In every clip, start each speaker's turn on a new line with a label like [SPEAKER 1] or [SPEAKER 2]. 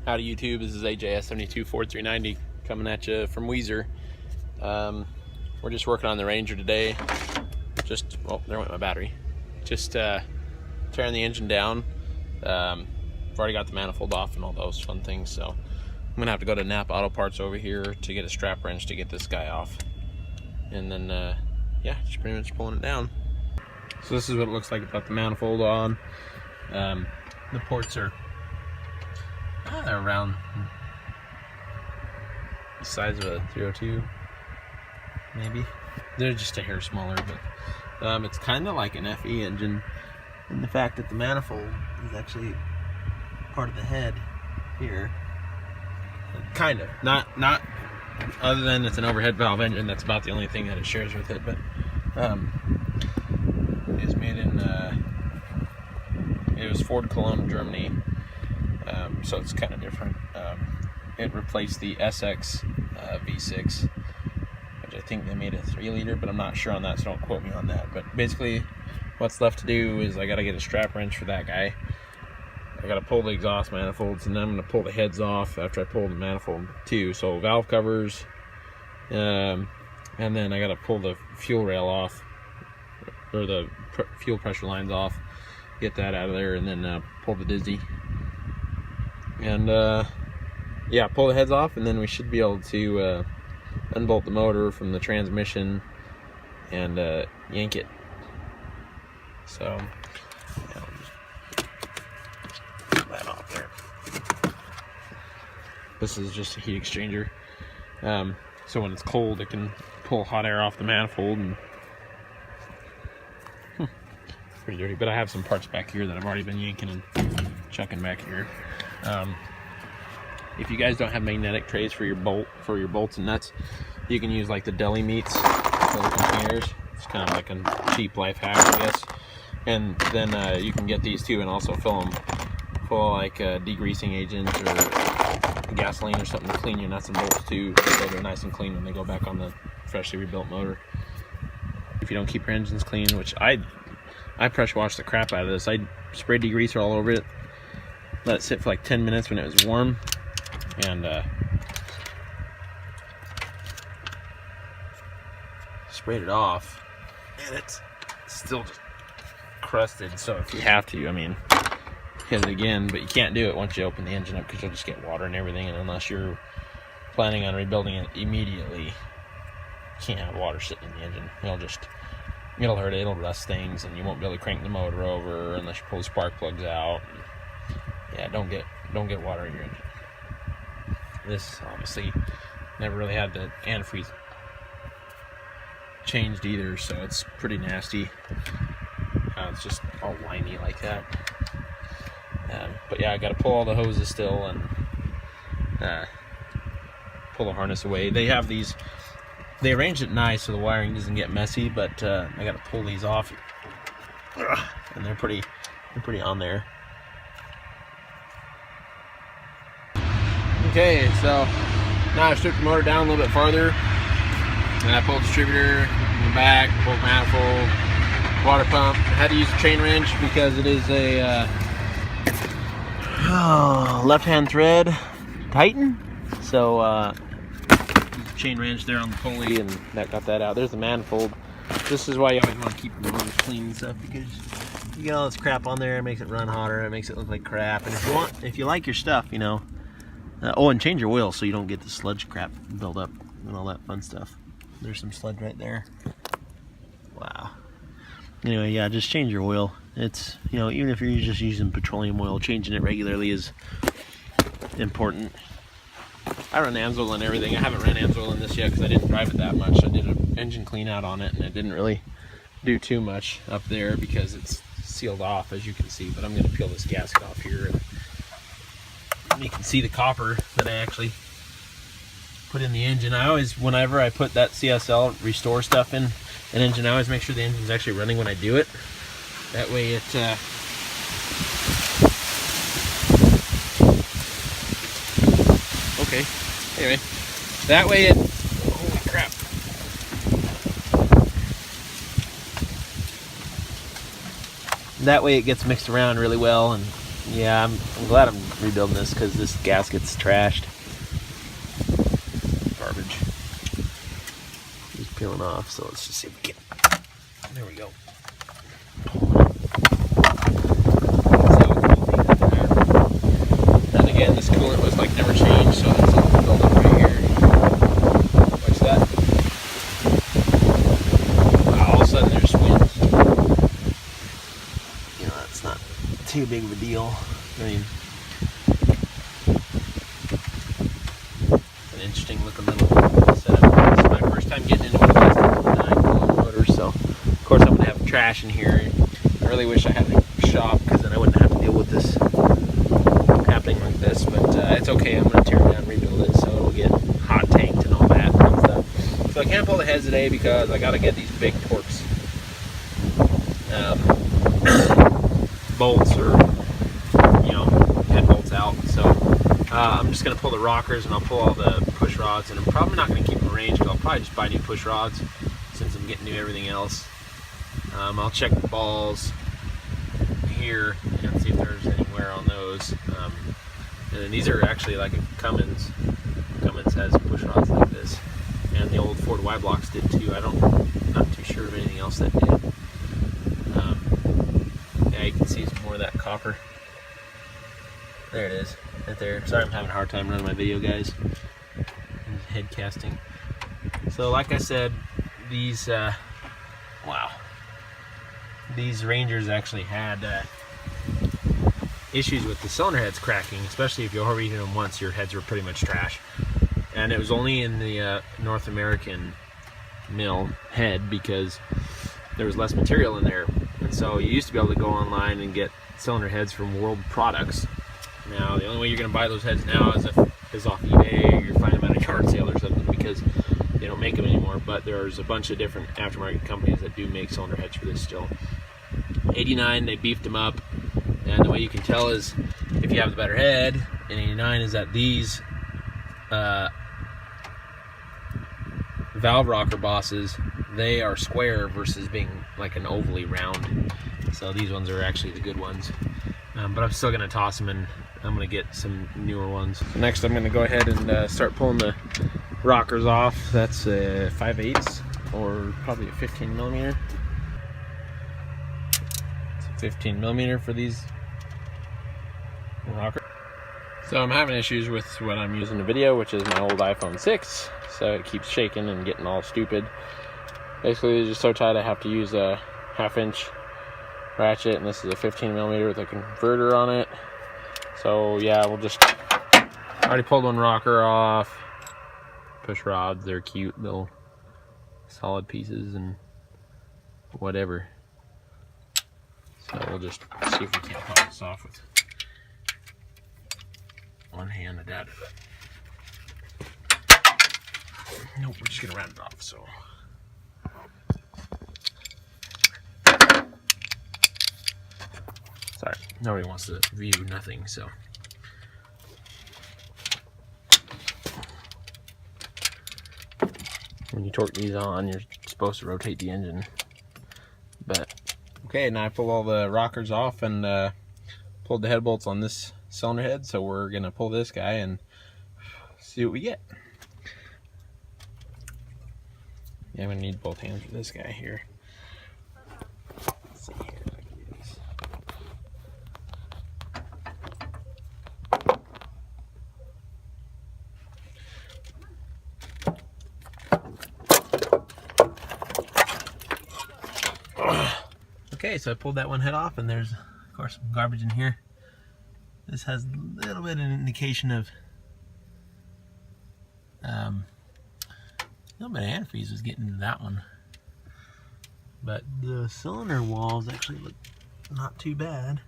[SPEAKER 1] Howdy YouTube, this is AJS724390 coming at you from Weiser. We're just working on the Ranger today. Oh, there went my battery. Just tearing the engine down. I've already got the manifold off and all those fun things, so I'm gonna have to go to Napa Auto Parts over here to get a strap wrench to get this guy off. And then, yeah, just pretty much pulling it down. So this is what it looks like without the manifold on. The ports are they're around the size of a 302, maybe. They're just a hair smaller, but it's kind of like an FE engine in the fact that the manifold is actually part of the head here. Kind of, not other than it's an overhead valve engine. That's about the only thing that it shares with it. But it's made in it was Ford Cologne, Germany. So it's kind of different. It replaced the SX V6, which I think they made a 3-liter, but I'm not sure on that, so don't quote me on that. But basically, what's left to do is I got to get a strap wrench for that guy. I got to pull the exhaust manifolds, and then I'm going to pull the heads off after I pull the manifold too. So valve covers, and then I got to pull the fuel rail off, or the fuel pressure lines off, get that out of there, and then pull the Dizzy. And yeah, pull the heads off, and then we should be able to unbolt the motor from the transmission and yank it. So yeah, just put that off there. This is just a heat exchanger, so when it's cold it can pull hot air off the manifold, and pretty dirty. But I have some parts back here that I've already been yanking and chucking back here. If you guys don't have magnetic trays for your bolts and nuts, you can use like the deli meats for the containers. It's kind of like a cheap life hack, I guess. And then you can get these too, and also fill them full of like degreasing agent or gasoline or something to clean your nuts and bolts too, so they're nice and clean when they go back on the freshly rebuilt motor. If you don't keep your engines clean, which I pressure washed the crap out of this. I sprayed degreaser all over it, let it sit for like 10 minutes when it was warm, and sprayed it off, and it's still just crusted. So if you have to, I mean, hit it again, but you can't do it once you open the engine up, because you'll just get water and everything, and unless you're planning on rebuilding it immediately, you can't have water sitting in the engine. It'll hurt it, it'll rust things, and you won't be able to crank the motor over unless you pull the spark plugs out. Yeah, don't get water in your engine. This obviously never really had the antifreeze changed either, so it's pretty nasty. It's just all limey like that. But yeah, I got to pull all the hoses still and pull the harness away. They have these. They arranged it nice so the wiring doesn't get messy, but I got to pull these off, and they're pretty on there. Okay, so now I stripped the motor down a little bit farther, and I pulled the distributor in the back, pulled manifold, water pump. I had to use a chain wrench because it is a left-hand thread Titan, so chain wrench there on the pulley, and that got that out. There's the manifold. This is why you always want to keep the motors clean and stuff, because you get all this crap on there. It makes it run hotter, it makes it look like crap. And if you like your stuff, you know, oh, and change your oil so you don't get the sludge crap build up and all that fun stuff. There's some sludge right there. Wow. Anyway, yeah, just change your oil. It's, you know, even if you're just using petroleum oil, changing it regularly is important. I run Amsoil and everything. I haven't ran Amsoil in this yet because I didn't drive it that much. I did an engine clean out on it, and it didn't really do too much up there because it's sealed off, as you can see. But I'm going to peel this gasket off here, and you can see the copper that I actually put in the engine. I always, whenever I put that CSL restore stuff in an engine, I always make sure the engine's actually running when I do it. That way it okay, anyway, that way it, holy crap, that way it gets mixed around really well, and Yeah, I'm glad I'm rebuilding this because this gasket's trashed. Garbage. It's peeling off, so let's just see if we can. There we go. And again, this coolant was like never changed, so it's all built up right here. What's that? Wow, all of a sudden there's wind. You know, that's not too big of a deal. I mean, an interesting looking little setup. This is my first time getting into one of these 9 motors, so of course I'm gonna have trash in here. I really wish I had a shop because then I wouldn't have to deal with this happening like this. But it's okay. I'm gonna tear it down and rebuild it so it'll get hot tanked and all that and stuff. So I can't pull the heads today because I gotta get these big Torx bolts or head bolts out. So I'm just gonna pull the rockers and I'll pull all the push rods, and I'm probably not gonna keep them arranged because I'll probably just buy new push rods since I'm getting new everything else. I'll check the balls here and see if there's anywhere on those. And then these are actually like a Cummins. Cummins has push rods like this, and the old Ford Y blocks did too. Not too sure of anything else that did. Yeah, you can see some more of that copper. There it is, right there. Sorry, I'm having a hard time running my video, guys. Head casting. So, like I said, these these Rangers actually had issues with the cylinder heads cracking, especially if you overheated them once. Your heads were pretty much trash, and it was only in the North American mill head because there was less material in there, and so you used to be able to go online and get cylinder heads from World Products. Now, the only way you're going to buy those heads now is off eBay, or you're finding them at a yard sale or something, because they don't make them anymore. But there's a bunch of different aftermarket companies that do make cylinder heads for this still. 89, they beefed them up, and the way you can tell is if you have the better head in 89 is that these valve rocker bosses, they are square versus being like an ovally round. So these ones are actually the good ones. But I'm still going to toss them, and I'm going to get some newer ones. Next, I'm going to go ahead and start pulling the rockers off. That's a 5/8 or probably a 15 millimeter. It's a 15 millimeter for these rockers. So I'm having issues with what I'm using in the video, which is my old iPhone 6. So it keeps shaking and getting all stupid. Basically, it's just so tight I have to use a 1/2 inch ratchet, and this is a 15 millimeter with a converter on it. So yeah, we'll just already pulled one rocker off. Push rods, they're cute little solid pieces and whatever. So we'll just see if we can't pop this off with one hand. I doubt it. Nope, we're just gonna round it off. So sorry, nobody wants to view nothing, so. When you torque these on, you're supposed to rotate the engine. But, okay, now I pulled all the rockers off and pulled the head bolts on this cylinder head, so we're gonna pull this guy and see what we get. Yeah, I'm gonna need both hands for this guy here. Let's see here. Okay, so I pulled that one head off, and there's, of course, some garbage in here. This has a little bit of an indication of a little bit of antifreeze was getting into that one. But the cylinder walls actually look not too bad.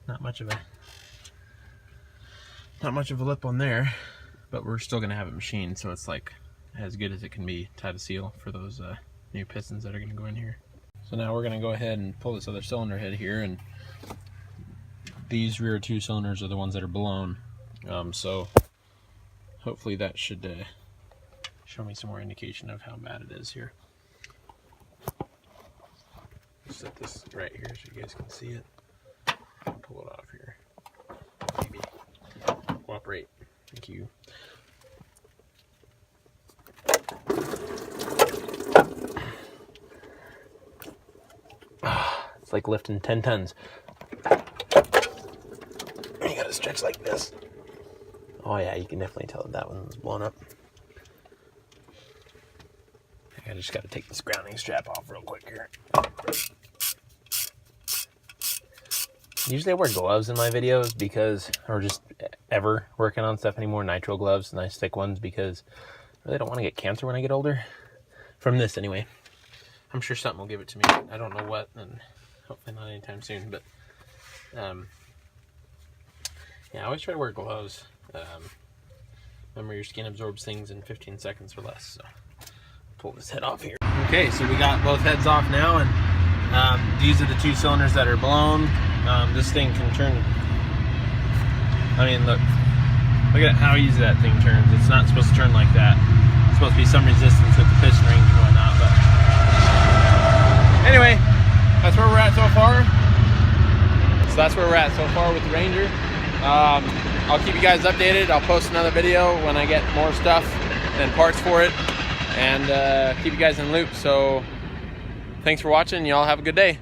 [SPEAKER 1] Not much of a lip on there, but we're still gonna have it machined, so it's like as good as it can be, tied a seal for those new pistons that are going to go in here. So now we're going to go ahead and pull this other cylinder head here, and these rear 2 cylinders are the ones that are blown. So hopefully that should show me some more indication of how bad it is here. Set this right here so you guys can see it. pull it off here. Maybe cooperate. Thank you. It's like lifting 10 tons. You gotta stretch like this. Oh yeah, you can definitely tell that one's blown up. I just gotta take this grounding strap off real quick here. Usually I wear gloves in my videos because, or just ever working on stuff anymore, nitro gloves, nice thick ones, because I really don't want to get cancer when I get older. From this anyway. I'm sure something will give it to me. I don't know what, and hopefully not anytime soon, but yeah, I always try to wear gloves. Remember, your skin absorbs things in 15 seconds or less, so pull this head off here. Okay, so we got both heads off now, and these are the 2 cylinders that are blown. This thing can turn. I mean, look at how easy that thing turns. It's not supposed to turn like that. It's supposed to be some resistance with the piston rings and whatnot, but anyway, that's where we're at so far. So that's where we're at so far with the Ranger. I'll keep you guys updated. I'll post another video when I get more stuff and parts for it, and keep you guys in the loop. So thanks for watching. Y'all have a good day.